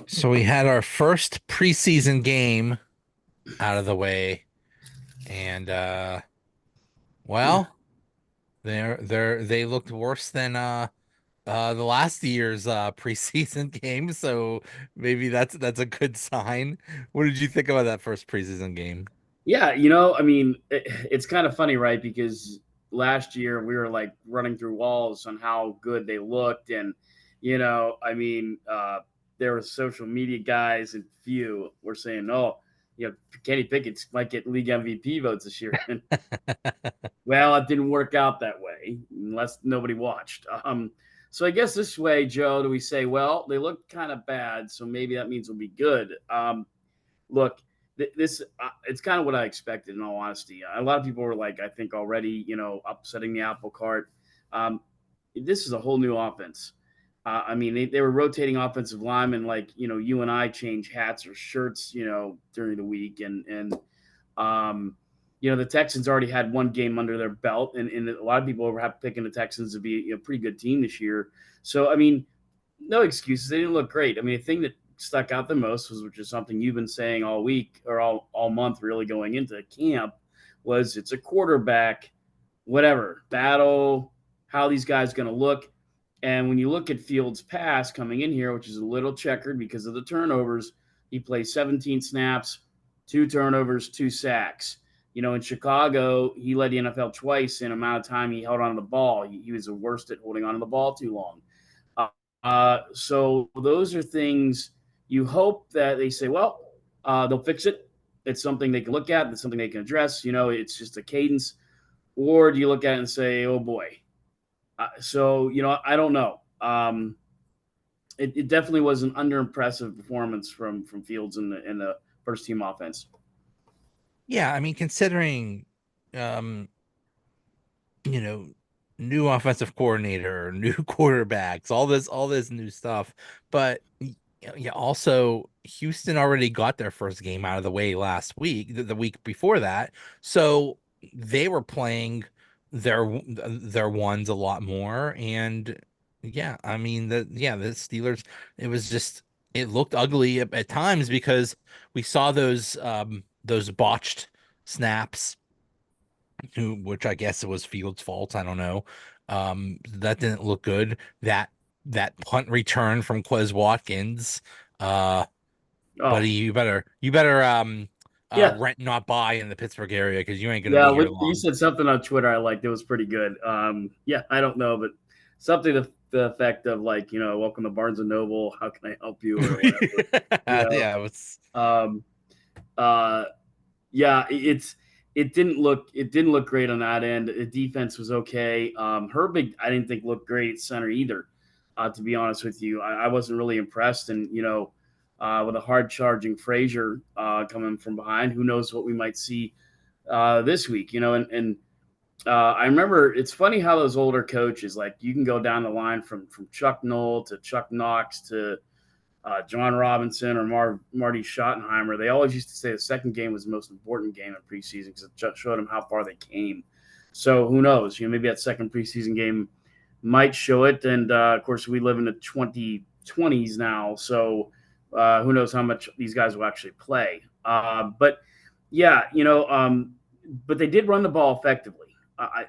So we had our first preseason game out of the way, and well, they looked worse than the last year's preseason game, so maybe that's a good sign. What did you think about that first preseason game? Yeah, I mean, it's kind of funny, right? Because last year we were like running through walls on how good they looked, and I mean, there were social media guys and few were saying, "Oh, Kenny Pickett might get league MVP votes this year." And well, it didn't work out that way, unless nobody watched. So I guess this way, Joe, do we say, well, they look kind of bad, so maybe that means we'll be good. Look, this it's kind of what I expected. In all honesty, a lot of people were like, I think already, upsetting the apple cart. Um, this is a whole new offense. I mean, they were rotating offensive linemen like you and I change hats or shirts, during the week, and um, the Texans already had one game under their belt, and a lot of people were picking the Texans to be a pretty good team this year. So I mean, no excuses. They didn't look great. I mean, the thing that stuck out the most was, which is something you've been saying all week or all month, really going into camp, was it's a quarterback, whatever battle, how these guys going to look. And when you look at Fields' pass coming in here, which is a little checkered because of the turnovers, he plays 17 snaps, two turnovers, two sacks. In Chicago, he led the NFL twice in amount of time he held on to the ball. He was the worst at holding on to the ball too long. So those are things you hope that they say, well, they'll fix it. It's something they can look at. It's something they can address. It's just a cadence. Or do you look at it and say, oh boy? I don't know. It definitely was an underimpressive performance from Fields in the first team offense. Yeah, I mean, considering um, you know, new offensive coordinator, new quarterbacks, all this new stuff, but yeah, also Houston already got their first game out of the way last week, the week before that. So they were playing their ones a lot more. And yeah, I mean the Steelers, it was just it looked ugly at times because we saw those botched snaps, which I guess it was Fields' fault. I don't know. That didn't look good. That punt return from Quez Watkins. Uh, buddy, Oh, you better yeah. rent not buy in the Pittsburgh area because you ain't gonna Yeah, be here you long. said something on Twitter I liked. It was pretty good. Yeah, I don't know, but something to the effect of like, welcome to Barnes and Noble. How can I help you or whatever? You Yeah, it was. know, uh, yeah, it didn't look great on that end. The defense was okay. Herbig, I didn't think looked great at center either. To be honest with you, I wasn't really impressed. And with a hard charging Frazier coming from behind, who knows what we might see this week? I remember it's funny how those older coaches, like you can go down the line from Chuck Noll to Chuck Knox to John Robinson or Marty Schottenheimer. They always used to say the second game was the most important game in preseason because it showed them how far they came. So who knows? Maybe that second preseason game might show it. And of course, we live in the 2020s now, so who knows how much these guys will actually play. But yeah, but they did run the ball effectively.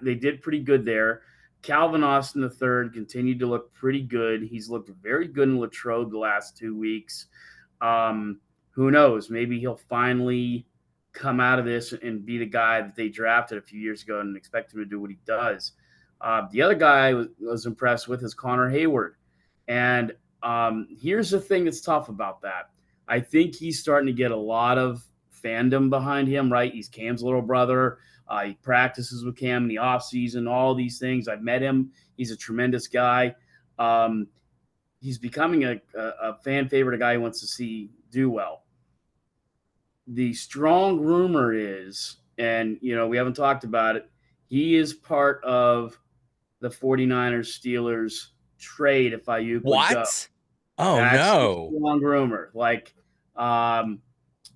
They did pretty good there. Calvin Austin the third continued to look pretty good. He's looked very good in Latrobe the last 2 weeks. Who knows? Maybe he'll finally come out of this and be the guy that they drafted a few years ago and expect him to do what he does. The other guy I was impressed with is Connor Heyward. And here's the thing that's tough about that. I think he's starting to get a lot of fandom behind him, right? He's Cam's little brother. He practices with Cam in the offseason, all these things. I've met him. He's a tremendous guy. Um, he's becoming a fan favorite, a guy who wants to see do well. The strong rumor is, and we haven't talked about it, he is part of the 49ers Steelers trade if Ayuk would go. What? Oh That's the no, strong rumor. Like, um,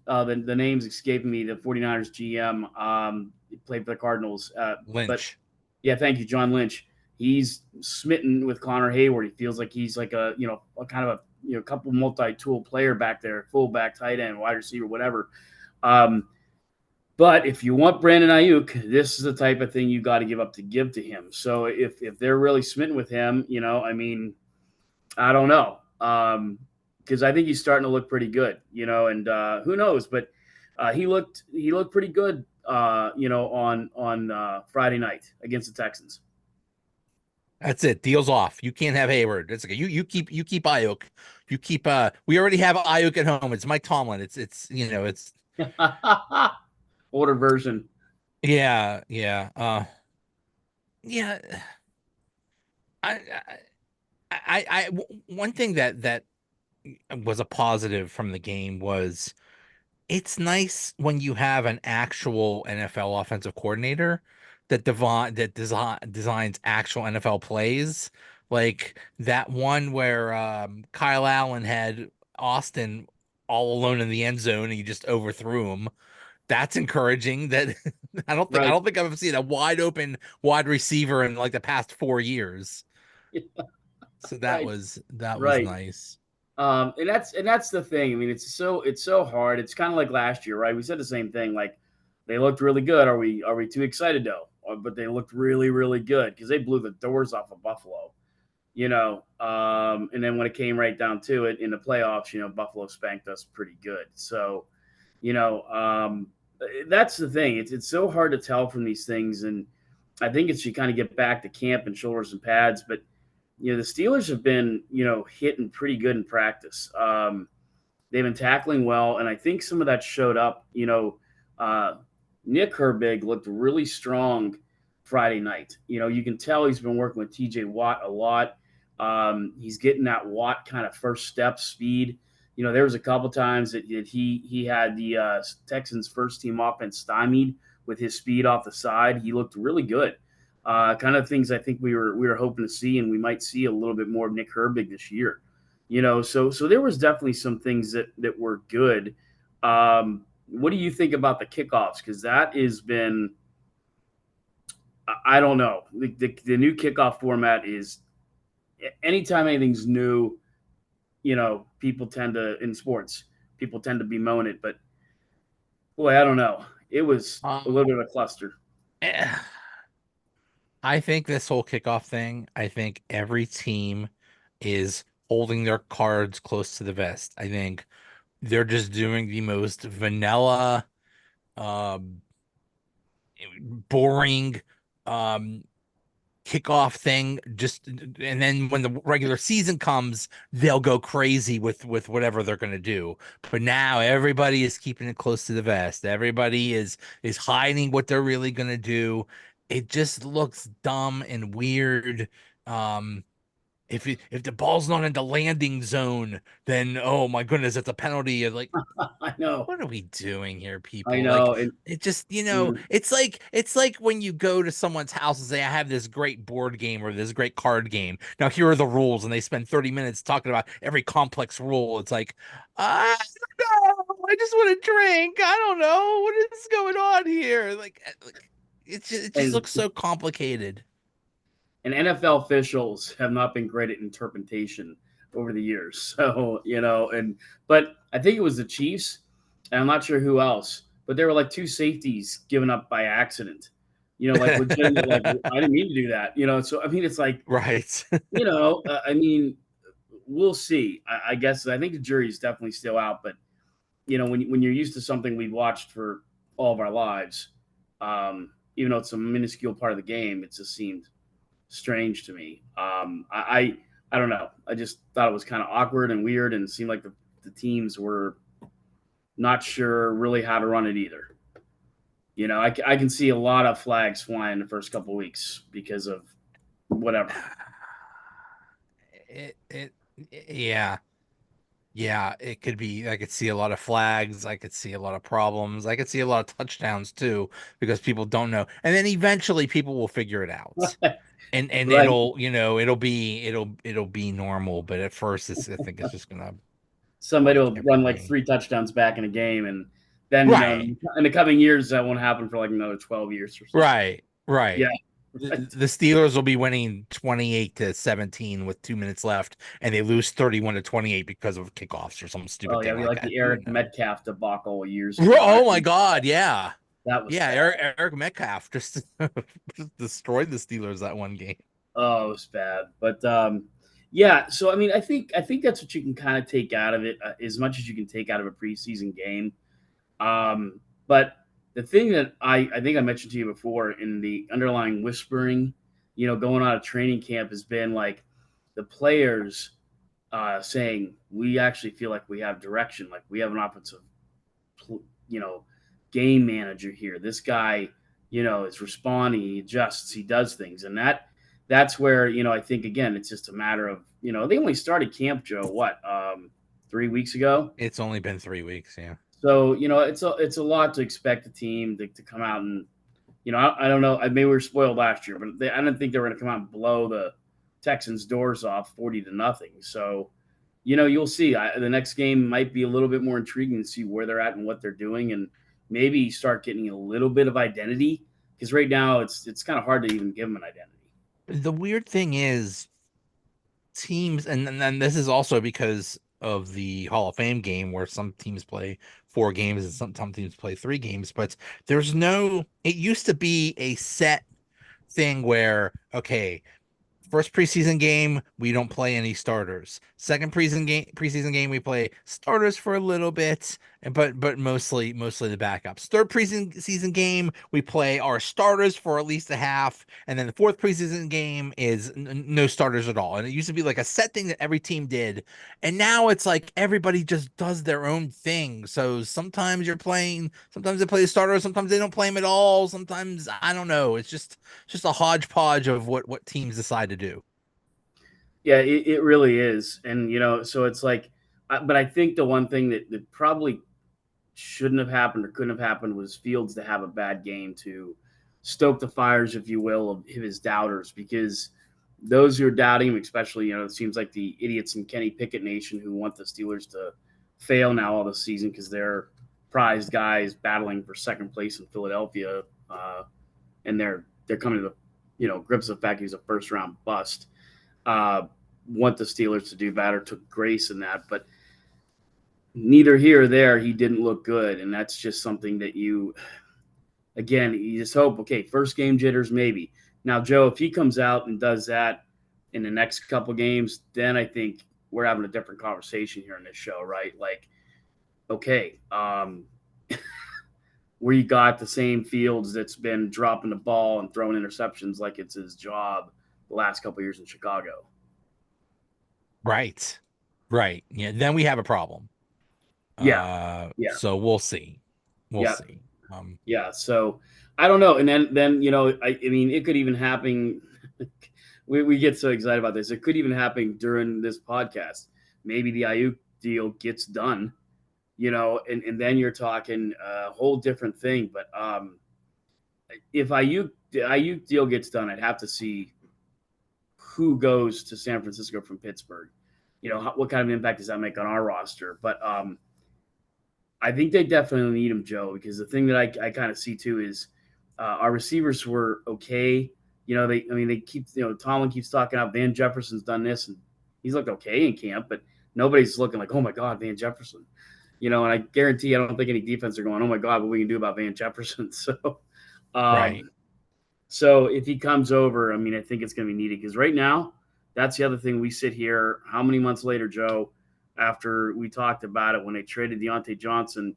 the name's escaping me. The 49ers GM, he played for the Cardinals. But Lynch. yeah, thank you, John Lynch. He's smitten with Connor Heyward. He feels like he's like a kind of a a couple multi-tool player back there, fullback, tight end, wide receiver, whatever. Um, but if you want Brandon Aiyuk, this is the type of thing you got to give to him. So if they're really smitten with him, I mean, I don't know, because I think he's starting to look pretty good, and who knows? But he looked pretty good, on Friday night against the Texans. That's it. Deal's off. You can't have Heyward. It's okay. You keep Ayuk. You keep we already have Ayuk at home. It's Mike Tomlin. It's Older version. yeah, yeah. Yeah. I, one thing that was a positive from the game was it's nice when you have an actual NFL offensive coordinator that designs actual NFL plays. Like that one where Kyle Allen had Austin all alone in the end zone and he just overthrew him. That's encouraging. That I Right. don't think I've seen a wide open wide receiver in like the past 4 years. So Right. that was Right. nice. And that's the thing. I mean, it's so hard. It's kind of like last year, right? We said the same thing. Like they looked really good. Are we too excited though? But they looked really really good because they blew the doors off of Buffalo. And then when it came right down to it in the playoffs, Buffalo spanked us pretty good. So, you know, um, that's the thing. It's so hard to tell from these things, and I think it should kind of get back to camp and shoulders and pads. But the Steelers have been hitting pretty good in practice. They've been tackling well, and I think some of that showed up. Uh, Nick Herbig looked really strong Friday night. You can tell he's been working with T.J. Watt a lot. He's getting that Watt kind of first step speed. There was a couple times that he had the Texans' first team offense stymied with his speed off the side. He looked really good. Kind of things I think we were hoping to see, and we might see a little bit more of Nick Herbig this year. So there was definitely some things that were good. What do you think about the kickoffs? Because that has been, I don't know, the new kickoff format is anytime anything's new, people tend to in sports, people tend to bemoan it, but boy, I don't know. It was a little Um, bit of a cluster. eh, I think this whole kickoff thing, I think every team is holding their cards close to the vest. I think they're just doing the most vanilla, um, boring, um, kickoff thing. And then when the regular season comes, they'll go crazy with whatever they're going to do. But now everybody is keeping it close to the vest. Everybody is hiding what they're really going to do. It just looks dumb and weird. Um, if the ball's not in the landing zone, then oh my goodness, it's a penalty. Like, I know, what are we doing here, I people? Like, know, and it just, mm, it's like when you go to someone's house and say, I have this great board game or this great card game. Now here are the rules, and they spend 30 minutes talking about every complex rule. It's like, I don't know. I just want to drink. I don't know. What is going on here? Like it just and looks so complicated. and NFL officials have not been great at interpretation over the years. So, but I think it was the Chiefs, and I'm not sure who else, but there were like two safeties given up by accident. Like legitimate, like I didn't mean to do that. So I mean, it's like, Right. I mean, we'll see. I guess I think the jury is definitely still out, but when you're used to something we've watched for all of our lives, even though it's a minuscule part of the game, it just seemed strange to me. I don't know. I just thought it was kind of awkward and weird, and it seemed like the teams were not sure really how to run it either. I can see a lot of flags flying the first couple of weeks because of whatever. It yeah. Yeah, it could be. I could see a lot of flags. I could see a lot of problems. I could see a lot of touchdowns too, because people don't know. And then eventually people will figure it out. And Right. it'll be normal. But at first I think it's just gonna Somebody break will run like everything. 3 touchdowns back in a game, and then Right. in the coming years that won't happen for like another 12 years or something. Right. Yeah, Right. The Steelers will be winning 28-17 with 2 minutes left, and they lose 31-28 because of kickoffs or some Oh stupid yeah, thing it'd be like like that. the Who Eric knows? Metcalf debacle years ago. Oh my God, yeah. That was Yeah, bad. Eric Metcalf just, just destroyed the Steelers that one game. Oh, it was bad. But yeah, so I mean, I think that's what you can kind of take out of it, as much as you can take out of a preseason game. But the thing that I think I mentioned to you before in the underlying whispering, going out of training camp has been like the players saying we actually feel like we have direction, like we have an offensive, you know, game manager here. This guy, is responding, he adjusts, he does things, and that's where I think again it's just a matter of they only started camp, Joe. What 3 weeks ago? It's only been 3 weeks, yeah. So it's a lot to expect the team to come out and I don't know. Maybe we were spoiled last year, but I didn't think they were going to come out and blow the Texans' doors off 40-0. So you'll see. The next game might be a little bit more intriguing to see where they're at and what they're doing, and maybe start getting a little bit of identity because right now it's kind of hard to even give them an identity. The weird thing is teams, and then this is also because of the Hall of Fame game where some teams play 4 games and some teams play 3 games, but it used to be a set thing where, okay, first preseason game, we don't play any starters. Second preseason game, we play starters for a little bit, but mostly the backups. Third preseason game, we play our starters for at least a half, and then the fourth preseason game is no starters at all. And it used to be like a set thing that every team did, and now it's like everybody just does their own thing. So sometimes they play the starters, sometimes they don't play them at all. Sometimes I don't know. It's just a hodgepodge of what teams decide to do. Yeah, it really is, and so it's like, but I think the one thing that probably shouldn't have happened or couldn't have happened was Fields to have a bad game to stoke the fires, if you will, of his doubters, because those who are doubting him, especially, it seems like the idiots in Kenny Pickett Nation who want the Steelers to fail now all this season because their prized guys battling for second place in Philadelphia, and they're coming to the grips with the fact he's a first round bust. Uh, want the Steelers to do better, took grace in that, but neither here or there, he didn't look good, and that's just something that you just hope. Okay, first game jitters, maybe. Now, Joe, if he comes out and does that in the next couple games, then I think we're having a different conversation here on this show, right? Like, okay, where you got the same Fields that's been dropping the ball and throwing interceptions like it's his job the last couple years in Chicago. Right. Right. Yeah, then we have a problem. Yeah, yeah, So we'll see. We'll yeah. see. Um, Yeah, so I don't know, and then I mean, it could even happen. we get so excited about this. It could even happen during this podcast. Maybe the Aiyuk deal gets done, and then you're talking a whole different thing. But if the Aiyuk deal gets done, I'd have to see who goes to San Francisco from Pittsburgh. What kind of impact does that make on our roster? But I think they definitely need him, Joe, because the thing that I kind of see too is our receivers were okay. They keep, Tomlin keeps talking about Van Jefferson's done this and he's looked okay in camp, but nobody's looking like, oh my God, Van Jefferson. And I guarantee I don't think any defense are going, oh my God, what we can do about Van Jefferson. right. Um, so if he comes over, I mean, I think it's going to be needed because right now, that's the other thing. We sit here, how many months later, Joe, after we talked about it when they traded Deontay Johnson,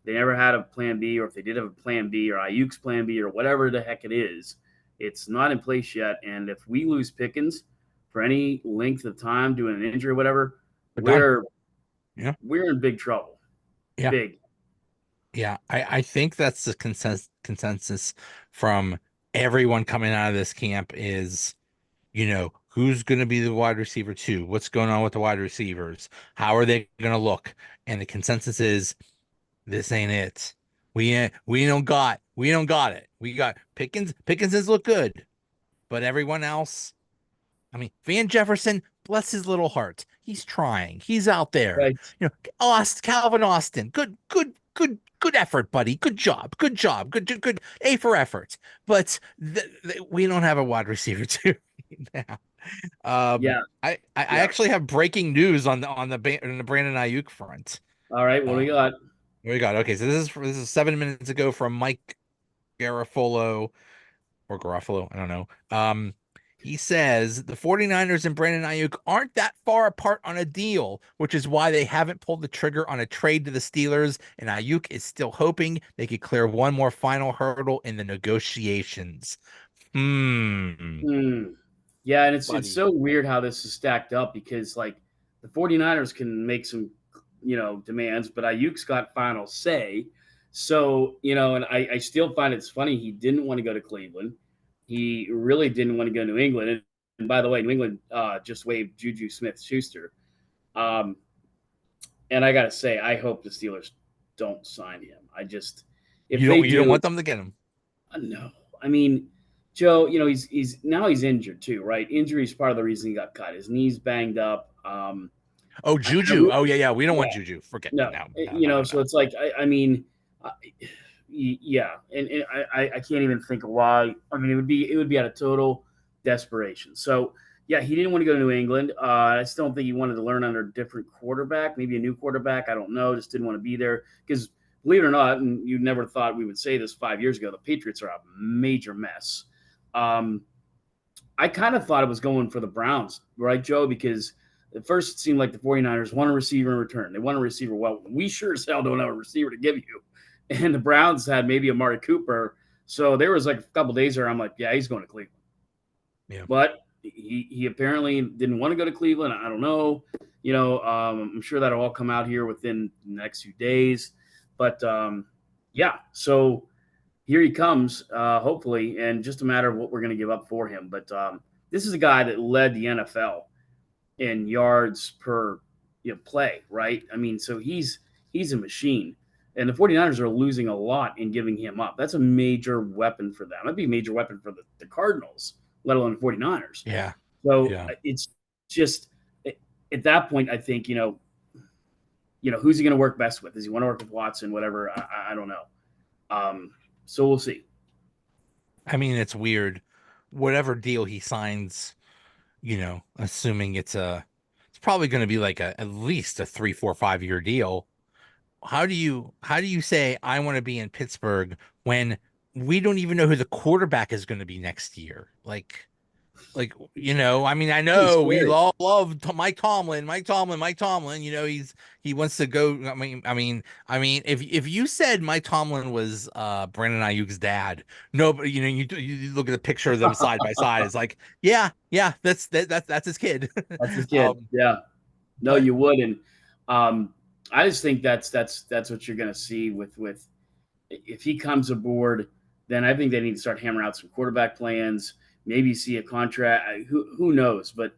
they never had a plan B, or if they did have a plan B or Ayuk's plan B or whatever the heck it is, it's not in place yet. And if we lose Pickens for any length of time due to an injury or whatever, We're done. we're Yeah. we're in big trouble. Yeah. Big. Yeah. I think that's the consensus from everyone coming out of this camp is, who's going to be the wide receiver two? What's going on with the wide receivers? How are they going to look? And the consensus is this ain't it. We don't got it. We got Pickens. Pickens has looked good, but everyone else. I mean, Van Jefferson, bless his little heart. He's trying. He's out there. Right. Calvin Austin, good good effort, buddy. Good job. Good job. Good. A for effort. But we don't have a wide receiver too now. Yeah. I Yeah. actually have breaking news on the Brandon Aiyuk front. All right. What do we Um, got? what do we got? Okay, so this is 7 minutes ago from Mike Garafolo or Garofalo, I don't know. He says the 49ers and Brandon Aiyuk aren't that far apart on a deal, which is why they haven't pulled the trigger on a trade to the Steelers, and Aiyuk is still hoping they could clear one more final hurdle in the negotiations. Hmm. Yeah, and it's Buddy. so weird how this is stacked up because like the 49ers can make some demands, but Ayuk's got final say. So, and I still find it's funny he didn't want to go to Cleveland. He really didn't want to go to New England. And by the way, New England just waived Juju Smith Schuster. Um, and I gotta say, I hope the Steelers don't sign him. If they You don't do, want them to get him. no. I mean, Joe, he's injured too, right? Injury is part of the reason he got cut. His knee's banged up. Oh, Juju. Oh yeah, yeah. We don't Yeah, want Juju. Forget no, no, no, no, no, so no. it's like I mean, uh, yeah, and I can't even think of why. I mean, it would be out of total desperation. So yeah, he didn't want to go to New England. I still don't think he wanted to learn under a different quarterback, maybe a new quarterback. I don't know. Just didn't want to be there because believe it or not, and you never thought we would say this 5 years ago, the Patriots are a major mess. Um, I kind of thought it was going for the Browns, right, Joe? Because at first it seemed like the 49ers want a receiver in return. They want a receiver. Well, we sure as hell don't have a receiver to give you. And the Browns had maybe Amari Cooper. So there was like a couple days there. I'm like, yeah, he's going to Cleveland. Yeah. But he apparently didn't want to go to Cleveland. I don't know. I'm sure that'll all come out here within the next few days. But yeah, so here he comes, hopefully, and just a matter of what we're going to give up for him. But this is a guy that led the NFL in yards per play, right? I mean, so he's a machine. And the 49ers are losing a lot in giving him up. That's a major weapon for them. That'd be a major weapon for the Cardinals, let alone the 49ers. Yeah. So Yeah. it's just at that point, I think, who's he going to work best with? Does he want to work with Watson, whatever? I don't know. So we'll see. I mean, it's weird. Whatever deal he signs, assuming it's probably going to be like at least a 3, 4, 5 year deal. How do you say I want to be in Pittsburgh when we don't even know who the quarterback is going to be next year? I mean, I It's know we scary. love Mike Tomlin, Mike Tomlin, Mike Tomlin. He wants to go. I mean, if you said Mike Tomlin was Brandon Ayuk's dad, no, but you look at the picture of them side by side. It's like, yeah, yeah, that's his kid. That's his kid. um, Yeah. No, but you wouldn't. I just think that's what you're going to see with if he comes aboard, then I think they need to start hammering out some quarterback plans. Maybe see a contract. Who knows? But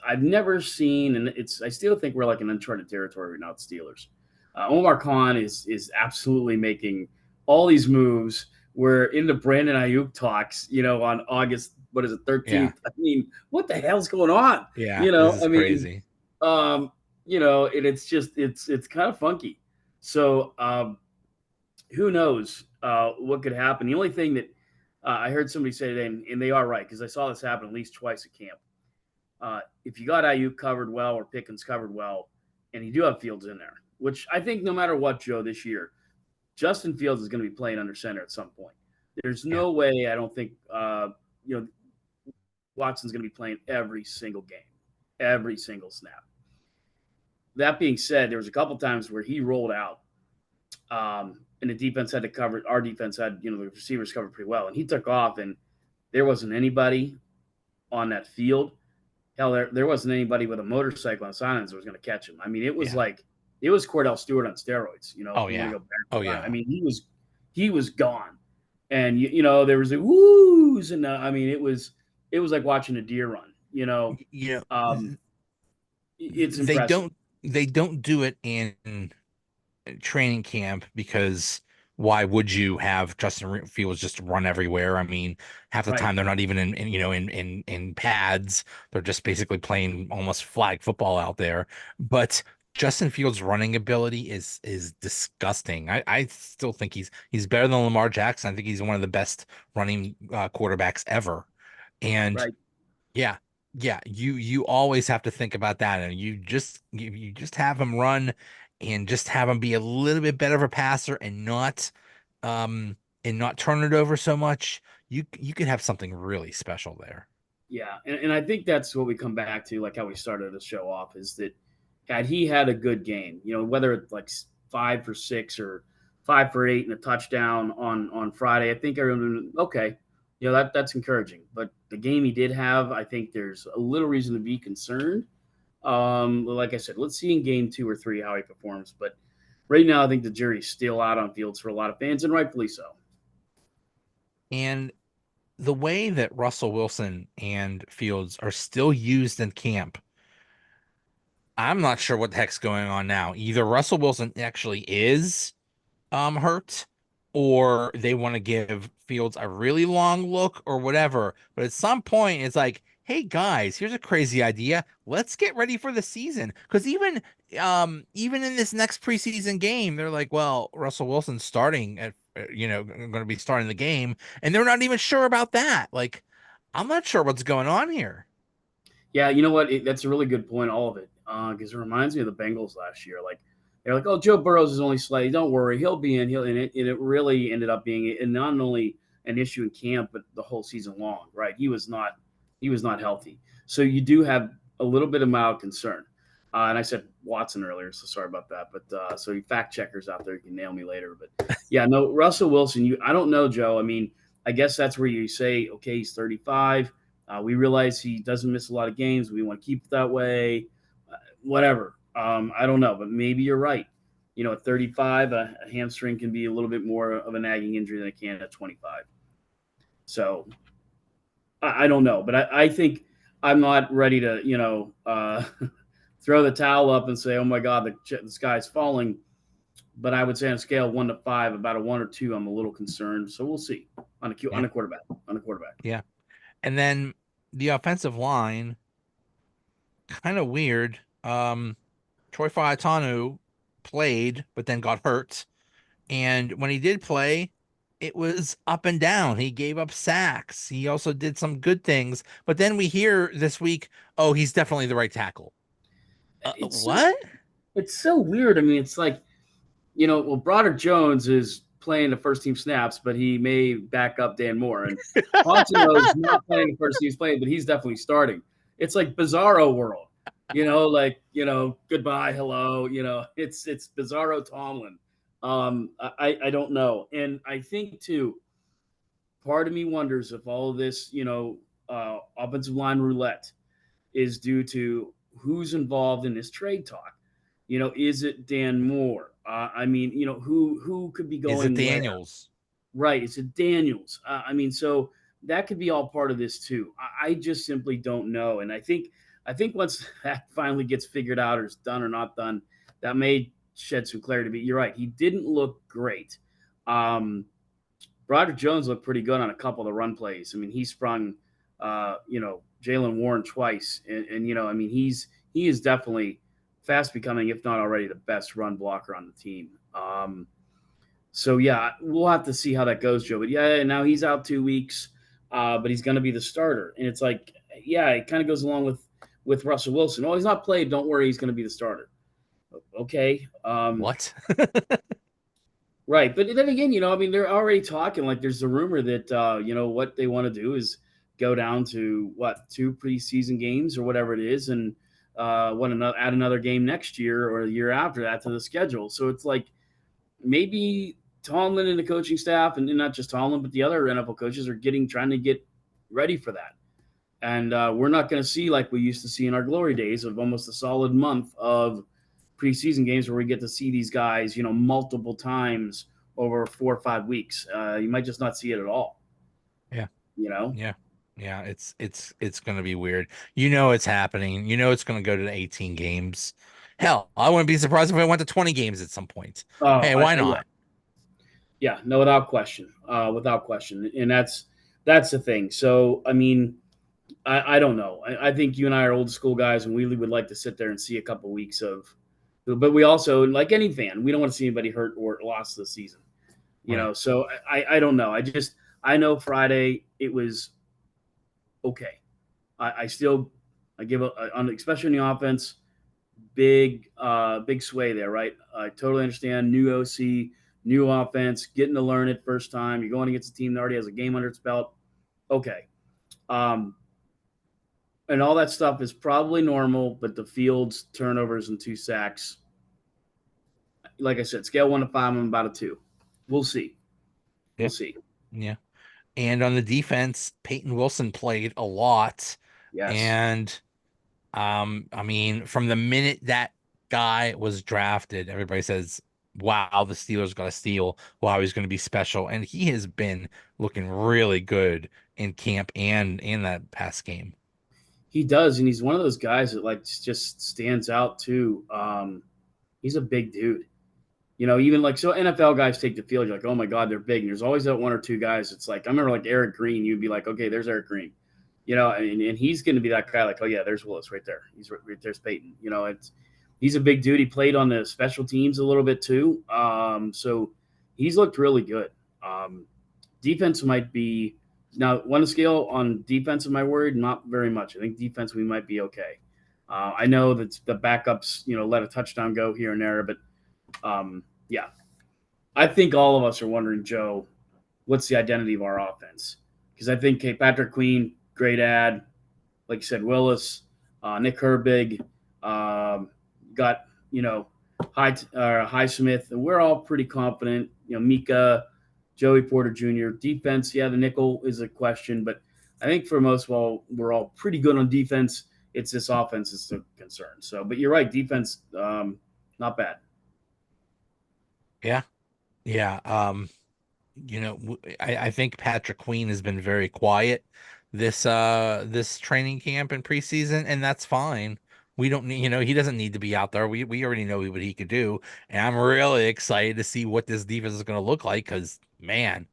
I've never seen, and I still think we're like in uncharted territory right now with Steelers. Omar Khan is absolutely making all these moves. We're into Brandon Ayuk talks, on August, what is it, yeah, 13th? I mean, what the hell's going on? yeah, this is I mean, crazy. um, and it's just it's kind of funky. So who knows what could happen? The only thing that I heard somebody say today, and they are right because I saw this happen at least twice at camp. If you got IU covered well or Pickens covered well, and you do have Fields in there, which I think no matter what, Joe, this year, Justin Fields is going to be playing under center at some point. There's Yeah, no way I don't think Watson's going to be playing every single game, every single snap. That being said, there was a couple times where he rolled out, and the defense had to cover. Our defense had, the receivers covered pretty well, and he took off, and there wasn't anybody on that field. Hell, there wasn't anybody with a motorcycle on silence that was going to catch him. I mean, yeah. it was Cordell Stewart on steroids. Oh If you want yeah, to go back to oh that, I yeah. mean, he was gone, and there was a woos, and I mean, it was like watching a deer run. Y- You Um, know, it's they impressive, don't do it in training camp because why would you have Justin Fields just run everywhere? I mean, half the right? time they're not even in pads. They're just basically playing almost flag football out there. But Justin Fields' running ability is disgusting. I still think he's better than Lamar Jackson. I think he's one of the best running quarterbacks ever. And Right. yeah, yeah, you always have to think about that, and you just have him run, and just have him be a little bit better of a passer, um and not turn it over so much. You could have something really special there. Yeah, and I think that's what we come back to, like how we started the show off, is that had he had a good game, whether it's like 5 for 6 or 5 for 8 and a touchdown on Friday, I think everyone okay, that's encouraging. But the game he did have, I think there's a little reason to be concerned. Like I said, let's see in game 2 or 3 how he performs. But right now, I think the jury's still out on Fields for a lot of fans, and rightfully so. And the way that Russell Wilson and Fields are still used in camp, I'm not sure what the heck's going on now. Either Russell Wilson actually is hurt, or they want to give Fields a really long look or whatever. But at some point, it's like, hey guys, here's a crazy idea. Let's get ready for the season. Because even in this next preseason game, they're like, well, Russell Wilson's starting at going to be starting the game, and they're not even sure about that. Like, I'm not sure what's going on here. Yeah, you know what? That's a really good point, all of it, because it reminds me of the Bengals last year. Like they're like, "Oh, Joe Burrows is only slightly. Don't worry, he'll be in. He'll in it." And it really ended up being not only an issue in camp, but the whole season long. Right? He was not healthy. So you do have a little bit of mild concern. And I said Watson earlier, so sorry about that. But so you fact checkers out there, you can nail me later. But yeah, no, Russell Wilson. I don't know, Joe. I mean, I guess that's where you say, okay, he's 35. We realize he doesn't miss a lot of games. We want to keep it that way. Whatever. I don't know, but maybe you're right. At 35, a hamstring can be a little bit more of a nagging injury than it can at 25. So I don't know, but I think I'm not ready to, throw the towel up and say, oh my God, the sky's falling. But I would say on a scale of 1 to 5, about a 1 or 2, I'm a little concerned. So we'll see Yeah, on a quarterback. On a quarterback. yeah. And then the offensive line, kind of weird. Troy Fautanu played, but then got hurt. And when he did play, it was up and down. He gave up sacks. He also did some good things. But then we hear this week, oh, he's definitely the right tackle. It's so What? it's so weird. I mean, it's like well, Broderick Jones is playing the first team snaps, but he may back up Dan Moore. And Fontenot's not playing the first team he's playing, but he's definitely starting. It's like Bizarro world, goodbye, hello, it's Bizarro Tomlin. I don't know. And I think too, part of me wonders if all of this, offensive line roulette is due to who's involved in this trade talk. Is it Dan Moore? I mean, who could be Is it going where? Daniels? Right? Is it Daniels? I mean, so that could be all part of this too. I just simply don't know, and I think once that finally gets figured out or is done or not done, that may shed some clarity. But you're right; he didn't look great. Um, Broderick Jones looked pretty good on a couple of the run plays. I mean, he sprung, Jalen Warren twice, and I mean, he is definitely fast becoming, if not already, the best run blocker on the team. So yeah, we'll have to see how that goes, Joe. But yeah, now he's out 2 weeks, but he's going to be the starter, and it's like, yeah, it kind of goes along with Russell Wilson. Oh, he's not played. Don't worry, he's going to be the starter. Okay. What? Right. But then again, I mean, they're already talking like there's a rumor that, what they want to do is go down to 2 preseason games or whatever it is. And add another game next year or the year after that to the schedule. So it's like maybe Tomlin and the coaching staff, and not just Tomlin, but the other NFL coaches are trying to get ready for that. And we're not going to see like we used to see in our glory days of almost a solid month of preseason games where we get to see these guys, multiple times over 4 or 5 weeks. You might just not see it at all. Yeah. You know? Yeah. Yeah, it's gonna be weird. It's happening. It's gonna go to 18 games. Hell, I wouldn't be surprised if it went to 20 games at some point. Oh, Hey, why yeah, not? yeah, no, without question, and that's the thing. So, I mean, I don't know. I think you and I are old school guys, and we would like to sit there and see a couple weeks of But we also, like any fan, we don't want to see anybody hurt or lost this season. Right. So I don't know. I know Friday it was okay. I still I give especially in the offense, big sway there, right? I totally understand new OC, new offense, getting to learn it first time. You're going against a team that already has a game under its belt. Okay. Um, and all that stuff is probably normal, but the Fields turnovers and 2 sacks, like I said, scale 1 to 5, I'm about a 2. We'll see. We'll Yeah. see. Yeah. And on the defense, Payton Wilson played a lot. Yes. And I mean, from the minute that guy was drafted, everybody says, wow, the Steelers got to steal. Wow, he's going to be special. And he has been looking really good in camp and in that past game. He does, and he's one of those guys that like just stands out too. He's a big dude. Even like so NFL guys take the field, you're like, oh my God, they're big. And there's always that one or two guys. It's like I remember like Eric Green, you'd be like, okay, there's Eric Green. And he's gonna be that guy, like, oh yeah, there's Willis right there. He's right there's Peyton. He's a big dude. He played on the special teams a little bit too. So he's looked really good. Defense might be now one scale on defense. Am I worried? Not very much. I think defense we might be okay. I know that the backups, let a touchdown go here and there, but yeah, I think all of us are wondering, Joe, what's the identity of our offense? Because I think Patrick Queen, great ad, like you said, Willis, Nick Herbig, got Highsmith, and we're all pretty confident. Mika, Joey Porter Jr. Defense, yeah, the nickel is a question, but I think for most of all, we're all pretty good on defense. It's this offense is the concern. So, but you're right, defense, not bad. Yeah. Yeah. I think Patrick Queen has been very quiet this training camp and preseason, and that's fine. We don't need, he doesn't need to be out there. We already know what he could do, and I'm really excited to see what this defense is going to look like because man,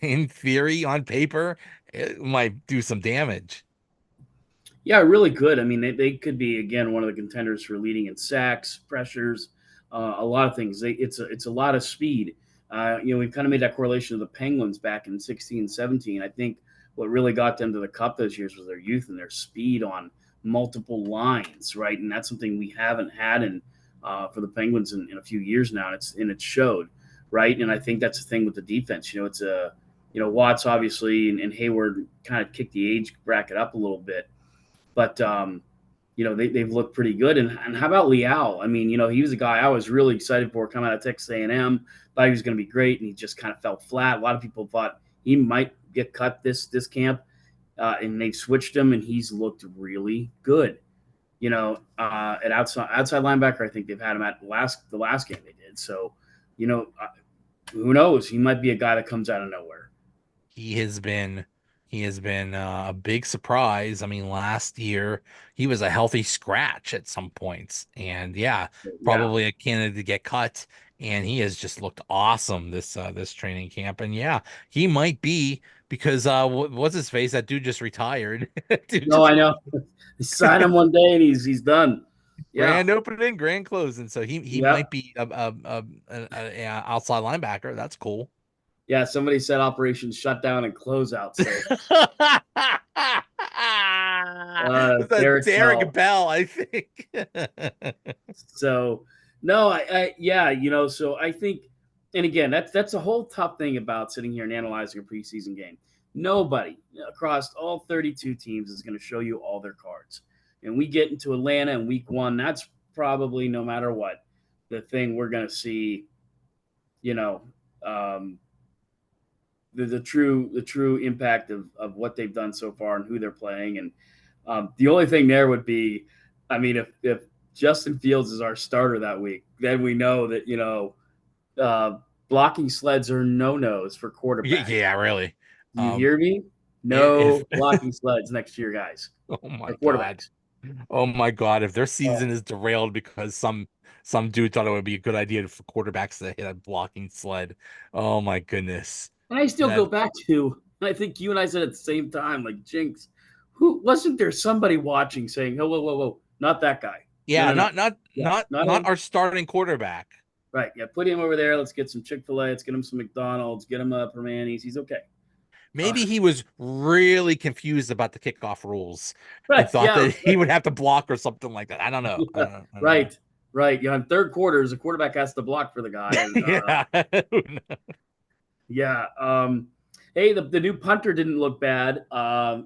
in theory, on paper, it might do some damage. Yeah, really good. I mean, they could be again one of the contenders for leading in sacks, pressures, a lot of things. It's a lot of speed. We've kind of made that correlation to the Penguins back in 16, 17. I think what really got them to the cup those years was their youth and their speed on multiple lines, right? And that's something we haven't had in for the Penguins in a few years now, and it showed, right? And I think that's the thing with the defense. It's a Watts obviously and Heyward kind of kicked the age bracket up a little bit, but they've looked pretty good. And how about Liao? I mean, he was a guy I was really excited for coming out of Texas A&M. Thought he was going to be great, and he just kind of fell flat. A lot of people thought he might get cut this camp, and they switched him, and he's looked really good. At outside linebacker, I think they've had him at the last game they did. So, who knows? He might be a guy that comes out of nowhere. He has been a big surprise. I mean, last year he was a healthy scratch at some points, and yeah, Yeah. probably a candidate to get cut. And he has just looked awesome this training camp. And yeah, he might be because what's his face? That dude just retired. Dude No, just I know. Sign him one day, and he's done. Yeah. grand opening, grand closing. So he Yeah. might be a outside linebacker. That's cool. Yeah, somebody said Operation Shutdown and Closeout. So That's Derek Derek Bell. Bell, I think. So no, yeah, so I think, and again, that's a whole tough thing about sitting here and analyzing a preseason game. Nobody across all 32 teams is going to show you all their cards. And we get into Atlanta in week one. That's probably no matter what the thing we're going to see. You know, um, the true impact of what they've done so far and who they're playing. And the only thing there would be, I mean, if Justin Fields is our starter that week, then we know that uh, blocking sleds are no-nos for quarterbacks. Yeah, really. Do you Um, hear me? if No blocking sleds next year, guys, oh my or God. quarterbacks. Oh my God, if their Oh. season is derailed because some dude thought it would be a good idea for quarterbacks to hit a blocking sled. Oh my goodness. And I still go That back to, I think you and I said at the same time, like Jinx, who wasn't there somebody watching saying, "Oh, whoa, whoa, whoa, not that guy." No, Yeah, no, no. Yeah, not not him. our starting quarterback. Right. Yeah, put him over there. Let's get some Chick-fil-A. Let's get him some McDonald's. Get him a Permanis. He's okay. Uh, Maybe he was really confused about the kickoff rules and right. thought Yeah. that he would have to block or something like that. I don't know. Yeah. I don't know. Right. Right. Yeah. In third quarters, the quarterback has to block for the guy, and Yeah. yeah. Hey, the new punter didn't look bad. Of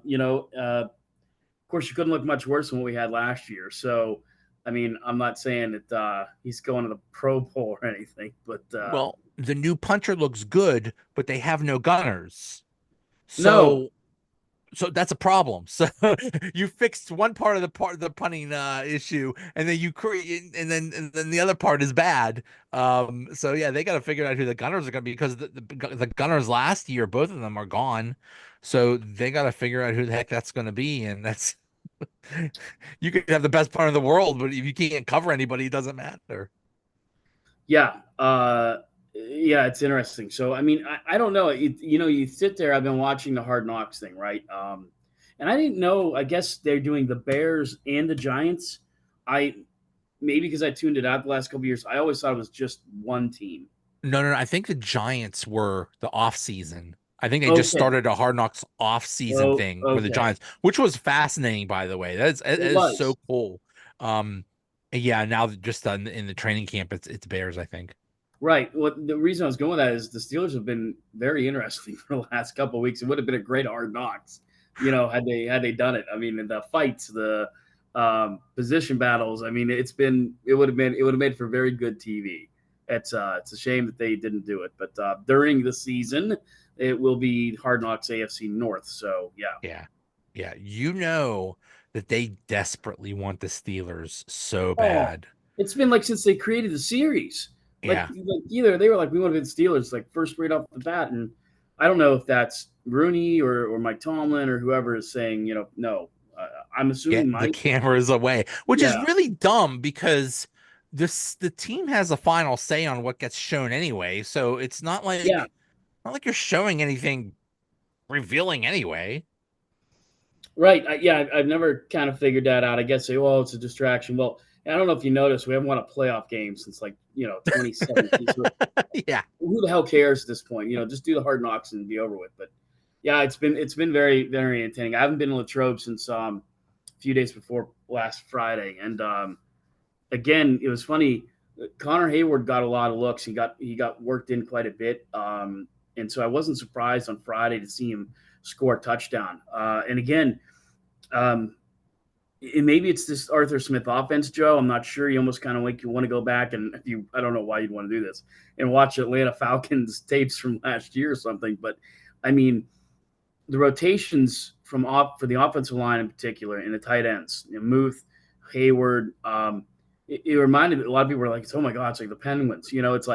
course, you couldn't look much worse than what we had last year. So, I mean, I'm not saying that he's going to the Pro Bowl or anything, but Well, the new punter looks good, but they have no gunners. no. So that's a problem. So you fixed one part of the punting issue, and then you create, and then the other part is bad. So yeah, they got to figure out who the gunners are going to be because the gunners last year, both of them are gone. So they got to figure out who the heck that's going to be, and that's you could have the best punter in the world, but if you can't cover anybody, it doesn't matter. Yeah. Yeah, it's interesting. So, I mean, I don't know. You sit there. I've been watching the Hard Knocks thing, right? And I didn't know. I guess they're doing the Bears and the Giants. I maybe because I tuned it out the last couple of years. I always thought it was just one team. No. I think the Giants were the off season. I think they just Okay. started a Hard Knocks off season Oh, thing with the okay. Giants, which was fascinating, by the way. That It is so was. cool. Yeah. Now just in the training camp, it's Bears, I think. Right. Well, the reason I was going with that is the Steelers have been very interesting for the last couple of weeks. It would have been a great Hard Knocks, had they done it. I mean, the fights, the position battles. I mean, it would have made for very good TV. It's a shame that they didn't do it, but during the season, it will be Hard Knocks AFC North. So yeah. Yeah. Yeah. You know that they desperately want the Steelers so Oh, bad. it's been like since they created the series. Like, Yeah. like either they were like, we want to be the Steelers, like first right off the bat. And I don't know if that's Rooney or Mike Tomlin or whoever is saying, no. I'm assuming Get the Mike. cameras away, which is Yeah. really dumb because the team has a final say on what gets shown anyway. So it's Yeah. not like you're showing anything revealing anyway. Right. Yeah. I've never kind of figured that out. I guess, well, it's a distraction. Well, I don't know if you noticed, we haven't won a playoff game since 2017. So Yeah. who the hell cares at this point? Just do the Hard Knocks and be over with. But yeah, it's been very, very entertaining. I haven't been in Latrobe since a few days before last Friday, and again, it was funny. Connor Heyward got a lot of looks. He got worked in quite a bit, and so I wasn't surprised on Friday to see him score a touchdown. And again, um, maybe it's this Arthur Smith offense, Joe. I'm not sure. You almost kind of like you want to go back and I don't know why you'd want to do this and watch Atlanta Falcons tapes from last year or something. But I mean, the rotations for the offensive line in particular and the tight ends, Muth, Heyward. It reminded a lot of people were like, "Oh my God, it's like the Penguins." It's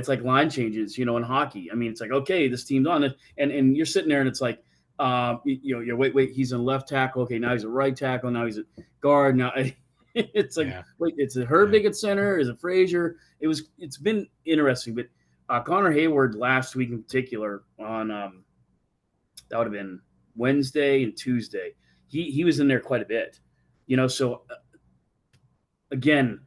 like line changes. In hockey. I mean, it's like okay, this team's on it, and you're sitting there and it's like, you're wait, he's a left tackle. Okay, now he's a right tackle. Now he's a guard. Now it's like, Yeah. wait, it's a Yeah. Herbig at center. Is it Frazier? It's been interesting, but Connor Heyward last week in particular on that would have been Wednesday and Tuesday. He was in there quite a bit, So again,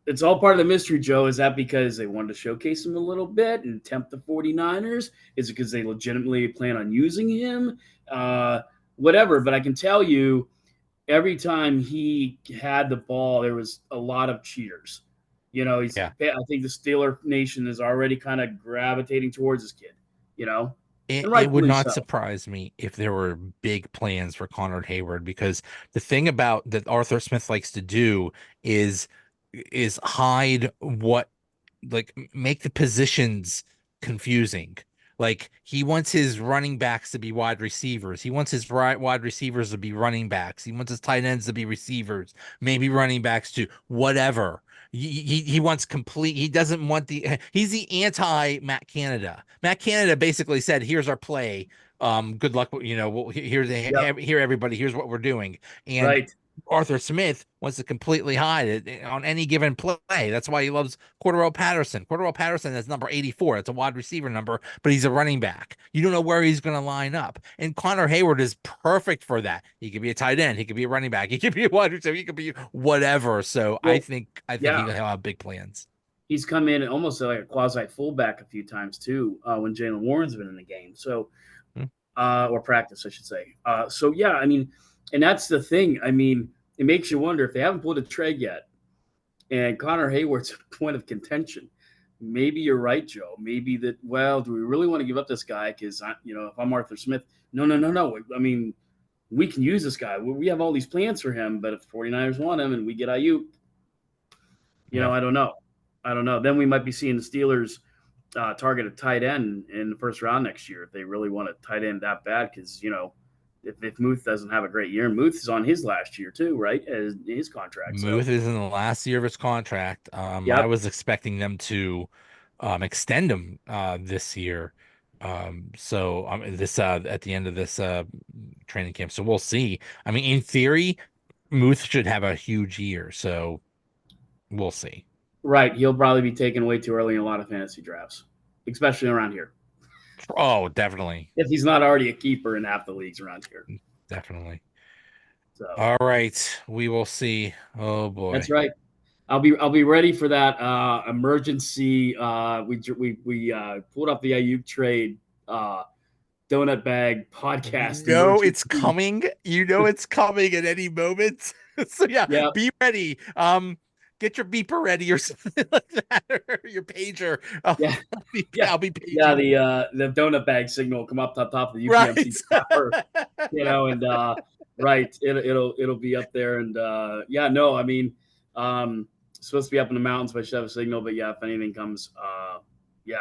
it's all part of the mystery, Joe. Is that because they wanted to showcase him a little bit and tempt the 49ers? Is it because they legitimately plan on using him? Whatever. But I can tell you, every time he had the ball, there was a lot of cheaters. Yeah. I think the Steeler Nation is already kind of gravitating towards this kid, and It would rightfully not so. surprise me if there were big plans for Connor Hayward because the thing about that Arthur Smith likes to do is hide what make the positions confusing. Like he wants his running backs to be wide receivers. He wants his wide receivers to be running backs. He wants his tight ends to be receivers, maybe running backs too, whatever. He wants complete. He doesn't want he's the anti Matt Canada. Matt Canada basically said, "Here's our play. Good luck. Here's Yep. here everybody. Here's what we're doing." And Right. Arthur Smith wants to completely hide it on any given play. That's why he loves Cordero Patterson. Cordero Patterson is number 84. It's a wide receiver number, but he's a running back. You don't know where he's going to line up. And Connor Heyward is perfect for that. He could be a tight end. He could be a running back. He could be a wide receiver. He could be whatever. So I Well, think yeah, he'll have big plans. he's come in almost like a quasi fullback a few times too when Jalen Warren's been in the game. So Hmm. or practice, I should say. So yeah, I mean, and that's the thing. I mean, it makes you wonder if they haven't pulled a trade yet, and Connor Hayward's a point of contention. Maybe you're right, Joe. Maybe that. Well, do we really want to give up this guy? Because if I'm Arthur Smith, no, no, no, no. I mean, we can use this guy. We have all these plans for him, but if the 49ers want him and we get Aiyuk, Yeah. I don't know. I don't know. Then we might be seeing the Steelers target a tight end in the first round next year if they really want a tight end that bad. Because if Muth doesn't have a great year, and Muth is on his last year too, right? As his contract. So Muth is in the last year of his contract. I yep, was expecting them to extend him this year. So this at the end of this training camp. So we'll see. I mean, in theory, Muth should have a huge year. So we'll see. right. He'll probably be taken way too early in a lot of fantasy drafts, especially around here. Oh, definitely. If he's not already a keeper in half the leagues around here. Definitely. So All right. We will see. Oh that's boy. right. I'll be ready for that emergency. We pulled up the Ayuk trade donut bag You podcast know it's emergency. coming. You know it's coming at any moment. So yeah, Yeah, be ready. Get your beeper ready or something like that, or your pager. yeah, yeah, I'll be yeah. paging you. The donut bag signal will come up top of the Right. UPMC tower, and right, it'll be up there, and yeah, no, I mean, it's supposed to be up in the mountains, but I should have a signal. But yeah, if anything comes, yeah.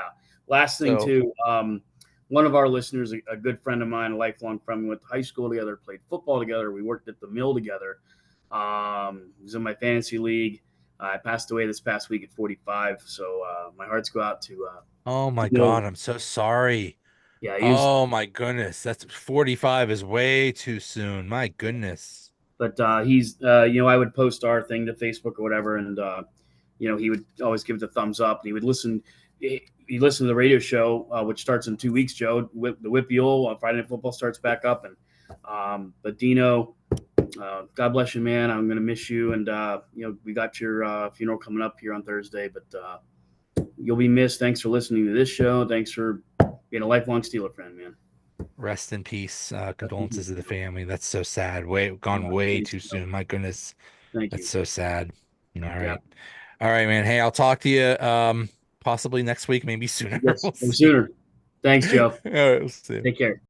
Last thing So, too, one of our listeners, a good friend of mine, a lifelong friend, we went to high school together, played football together, we worked at the mill together. He was in my fantasy league. I passed away this past week at 45, so my hearts go out to oh my Bill. God, I'm so sorry. Yeah, he was, Oh my goodness, that's 45 is way too soon. My goodness. but he's I would post our thing to Facebook or whatever, and he would always give it the thumbs up, and he would listen. He listened to the radio show, which starts in 2 weeks. Joe, the Whip Yule on Friday Night Football starts back up, and but Dino, God bless you, man. I'm gonna miss you, and we got your funeral coming up here on Thursday, but you'll be missed. Thanks for listening to this show. Thanks for being a lifelong Steeler fan, man. Rest in peace. Rest in Condolences peace, to the Dino. family. That's so sad. Gone way Thanks, too Joe. soon. My goodness. Thank That's you. so sad. All Yeah. right. All right, man. Hey, I'll talk to you possibly next week, maybe sooner. Yes, We'll or see. sooner. Thanks, Joe. All right, we'll see. Take care.